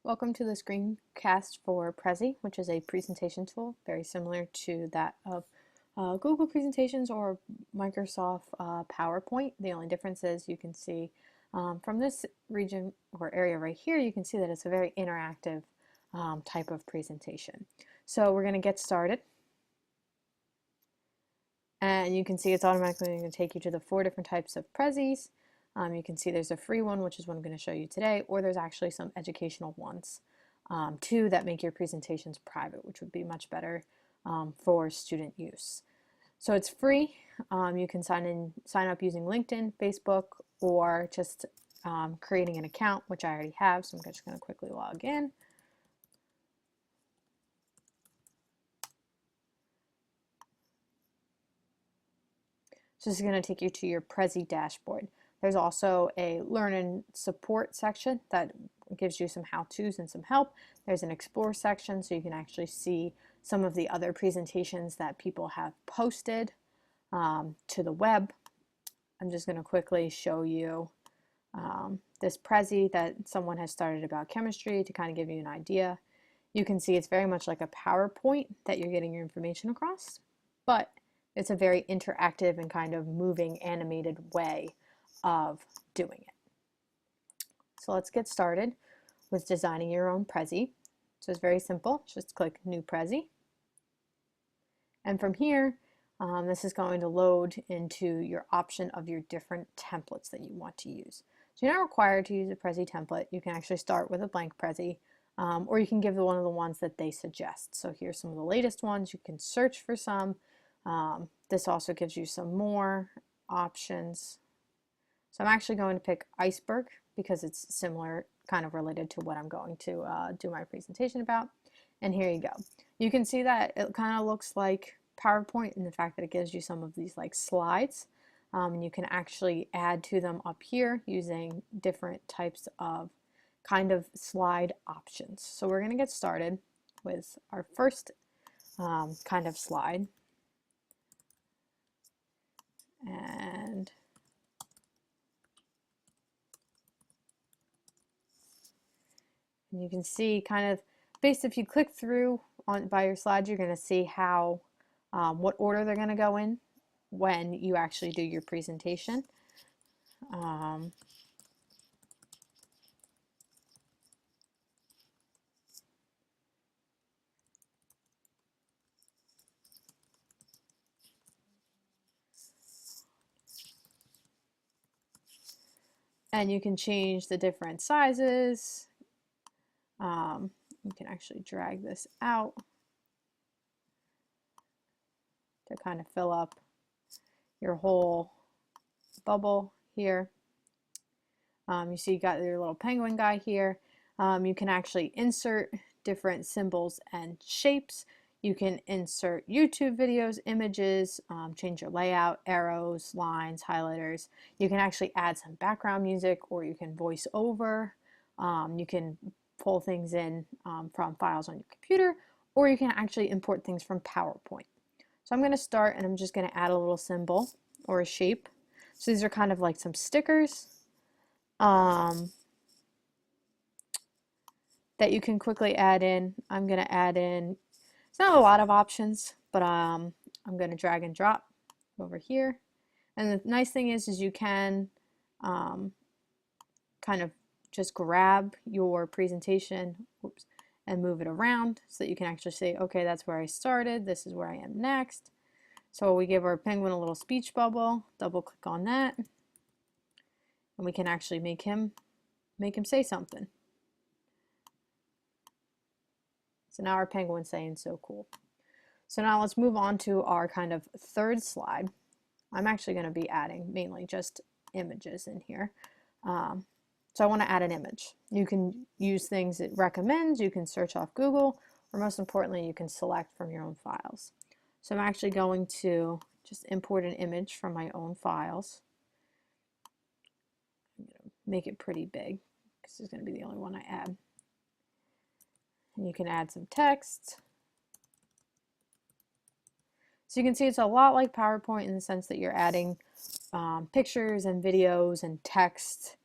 Welcome to the screencast for Prezi, which is a presentation tool very similar to that of Google presentations or Microsoft PowerPoint. The only difference is you can see from this region or area right here, you can see that it's a very interactive type of presentation. So we're going to get started. And you can see it's automatically going to take you to the 4 different types of Prezis. You can see there's a free one, which is what I'm going to show you today, or there's actually some educational ones too that make your presentations private, which would be much better for student use. So it's free. You can sign up using LinkedIn, Facebook, or just creating an account, which I already have. So I'm just going to quickly log in. So this is going to take you to your Prezi dashboard. There's also a learn and support section that gives you some how-tos and some help. There's an explore section so you can actually see some of the other presentations that people have posted to the web. I'm just going to quickly show you this Prezi that someone has started about chemistry to kind of give you an idea. You can see it's very much like a PowerPoint that you're getting your information across, but it's a very interactive and kind of moving, animated way of doing it. So let's get started with designing your own Prezi. So it's very simple. Just click New Prezi. And from here, this is going to load into your option of your different templates that you want to use. So you're not required to use a Prezi template. You can actually start with a blank Prezi, or you can give one of the ones that they suggest. So here's some of the latest ones. You can search for some. This also gives you some more options. So I'm actually going to pick iceberg because it's similar, kind of related to what I'm going to do my presentation about. And here you go. You can see that it kind of looks like PowerPoint in the fact that it gives you some of these like slides. And you can actually add to them up here using different types of kind of slide options. So we're going to get started with our first kind of slide. And you can see kind of based, if you click through by your slides, you're going to see how what order they're going to go in when you actually do your presentation. And you can change the different sizes. You can actually drag this out to kind of fill up your whole bubble here. You see you got your little penguin guy here. You can actually insert different symbols and shapes. You can insert YouTube videos, images, change your layout, arrows, lines, highlighters. You can actually add some background music, or you can voice over. You can pull things in from files on your computer, or you can actually import things from PowerPoint. So I'm going to start, and I'm just going to add a little symbol or a shape. So these are kind of like some stickers that you can quickly add in. I'm going to add in, it's not a lot of options, but I'm going to drag and drop over here. And the nice thing is you can kind of just grab your presentation, and move it around so that you can actually say, okay, that's where I started, this is where I am next. So we give our penguin a little speech bubble, double click on that, and we can actually make him say something. So now our penguin's saying so cool. So now let's move on to our kind of third slide. I'm actually going to be adding mainly just images in here. So I want to add an image. You can use things it recommends, you can search off Google, or most importantly, you can select from your own files. So I'm actually going to just import an image from my own files. I'm going to make it pretty big because it's going to be the only one I add. And you can add some text. So you can see it's a lot like PowerPoint in the sense that you're adding pictures and videos and text.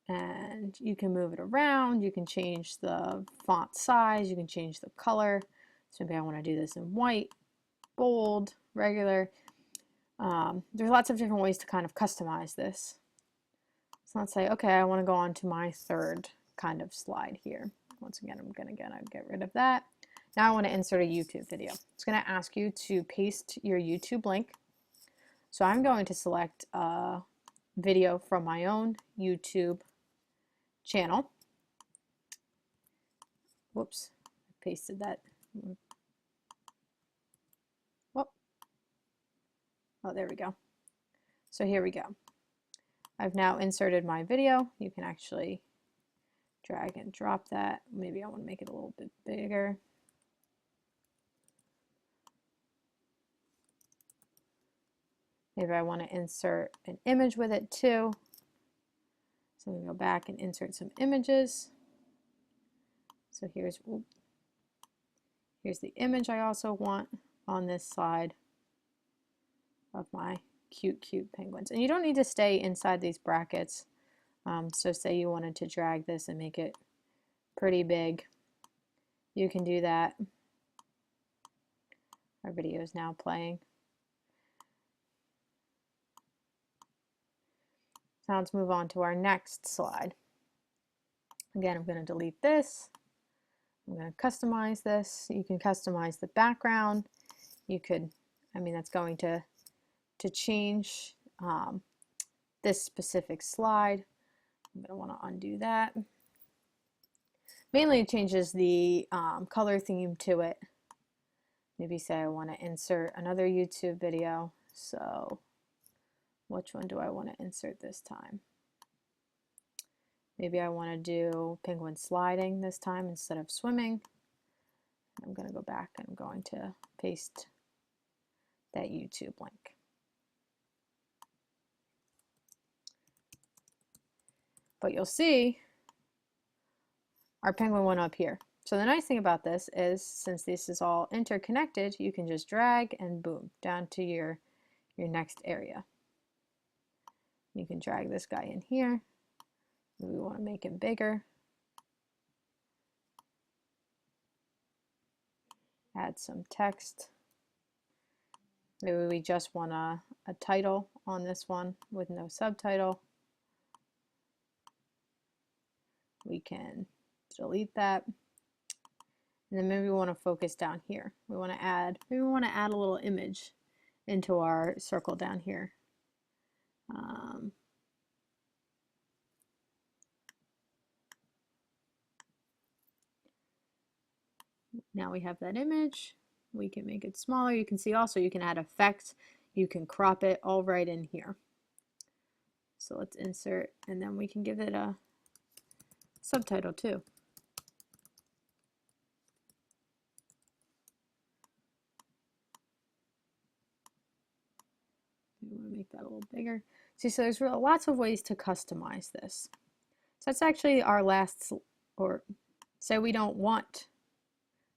and you can move it around. You can change the font size, you can change the color. So maybe I want to do this in white, bold, regular. There's lots of different ways to kind of customize this. So let's say, okay, I want to go on to my third kind of slide here. Once again, I'm going to get rid of that. Now I want to insert a YouTube video. It's going to ask you to paste your YouTube link. So I'm going to select a video from my own YouTube channel. Whoops, I pasted that. Whoop. Oh, there we go. So here we go. I've now inserted my video. You can actually drag and drop that. Maybe I want to make it a little bit bigger. Maybe I want to insert an image with it too. So I'm going to go back and insert some images. So here's the image I also want on this side of my cute penguins. And you don't need to stay inside these brackets. So say you wanted to drag this and make it pretty big, you can do that. Our video is now playing. Now let's move on to our next slide. Again, I'm going to delete this. I'm going to customize this. You can customize the background. You could, that's going to change this specific slide. I'm going to want to undo that. Mainly it changes the color theme to it. Maybe say I want to insert another YouTube video. So which one do I want to insert this time? Maybe I want to do penguin sliding this time instead of swimming. I'm going to go back and I'm going to paste that YouTube link. But you'll see our penguin went up here. So the nice thing about this is, since this is all interconnected, you can just drag and boom, down to your next area. You can drag this guy in here. Maybe we want to make him bigger. Add some text. Maybe we just want a title on this one with no subtitle. We can delete that. And then maybe we want to focus down here. Maybe we want to add a little image into our circle down here. Now we have that image. We can make it smaller. You can see also you can add effects. You can crop it all right in here. So let's insert, and then we can give it a subtitle too. We want to make that a little bigger. See, so there's lots of ways to customize this. So that's actually our last, or say we don't want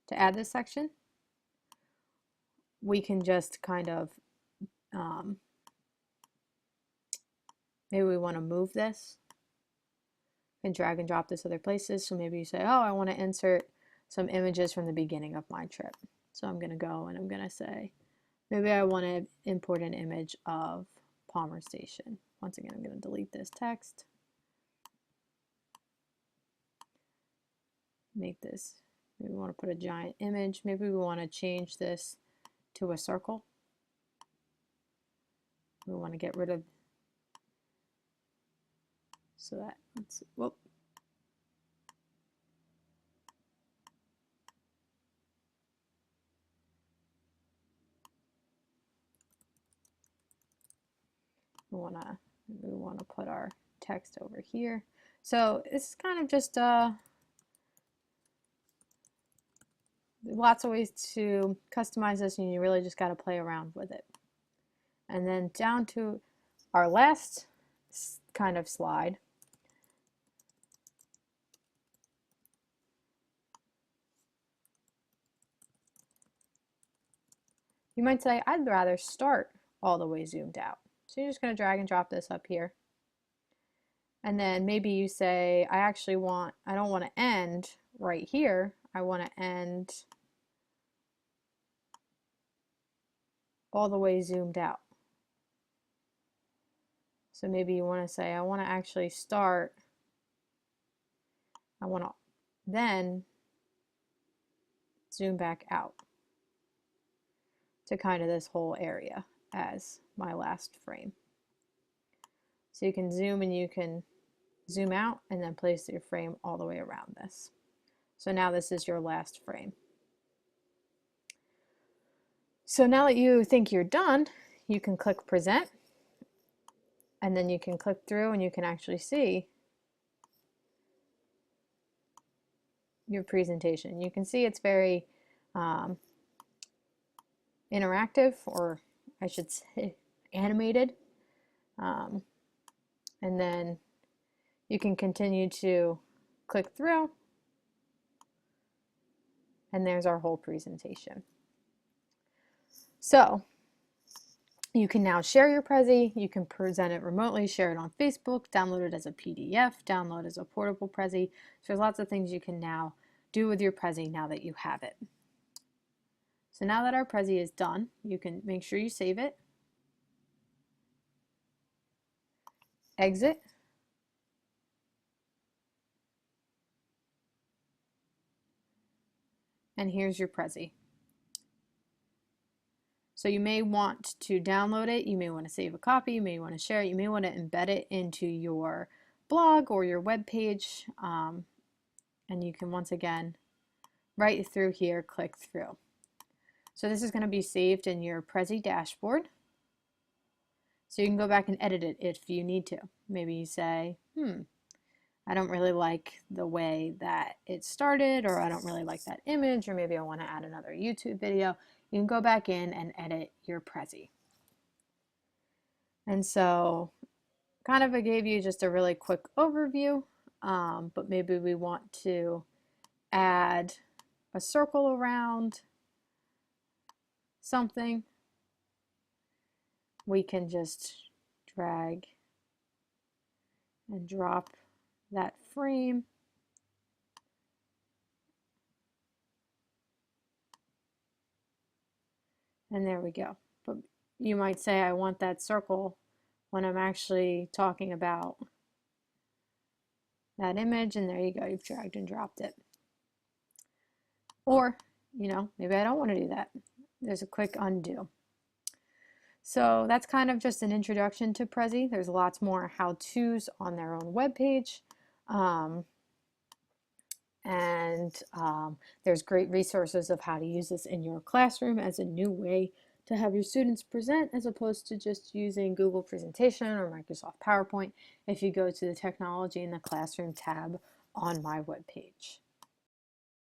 to add this section. We can just kind of, maybe we want to move this and drag and drop this other places. So maybe you say, oh, I want to insert some images from the beginning of my trip. So I'm going to go and I'm going to say, maybe I want to import an image of Palmer Station. Once again, I'm going to delete this text. Make this, maybe we want to put a giant image. Maybe we want to change this to a circle. We want to get rid of, so that, let's see, whoop. We want to put our text over here. So it's kind of just lots of ways to customize this, and you really just got to play around with it. And then down to our last kind of slide. You might say, I'd rather start all the way zoomed out. So you're just going to drag and drop this up here. And then maybe you say, I don't want to end right here. I want to end all the way zoomed out. So maybe you want to say, I want to actually start, I want to then zoom back out to kind of this whole area as my last frame. So you can zoom and you can zoom out and then place your frame all the way around this. So now this is your last frame. So now that you think you're done, you can click present, and then you can click through and you can actually see your presentation. You can see it's very interactive, or I should say animated. And then you can continue to click through, and there's our whole presentation. So you can now share your Prezi, you can present it remotely, share it on Facebook, download it as a PDF, download as a portable Prezi. So there's lots of things you can now do with your Prezi now that you have it. So now that our Prezi is done, you can make sure you save it, exit, and here's your Prezi. So you may want to download it, you may want to save a copy, you may want to share it, you may want to embed it into your blog or your web page, and you can once again right through here click through. So this is going to be saved in your Prezi dashboard. So you can go back and edit it if you need to. Maybe you say, I don't really like the way that it started, or I don't really like that image, or maybe I want to add another YouTube video. You can go back in and edit your Prezi. And so kind of I gave you just a really quick overview, but maybe we want to add a circle around something. We can just drag and drop that frame. And there we go. But you might say, I want that circle when I'm actually talking about that image, and there you go, you've dragged and dropped it. Or, maybe I don't want to do that. There's a quick undo. So that's kind of just an introduction to Prezi. There's lots more how-tos on their own webpage. There's great resources of how to use this in your classroom as a new way to have your students present, as opposed to just using Google Presentation or Microsoft PowerPoint if you go to the Technology in the Classroom tab on my webpage.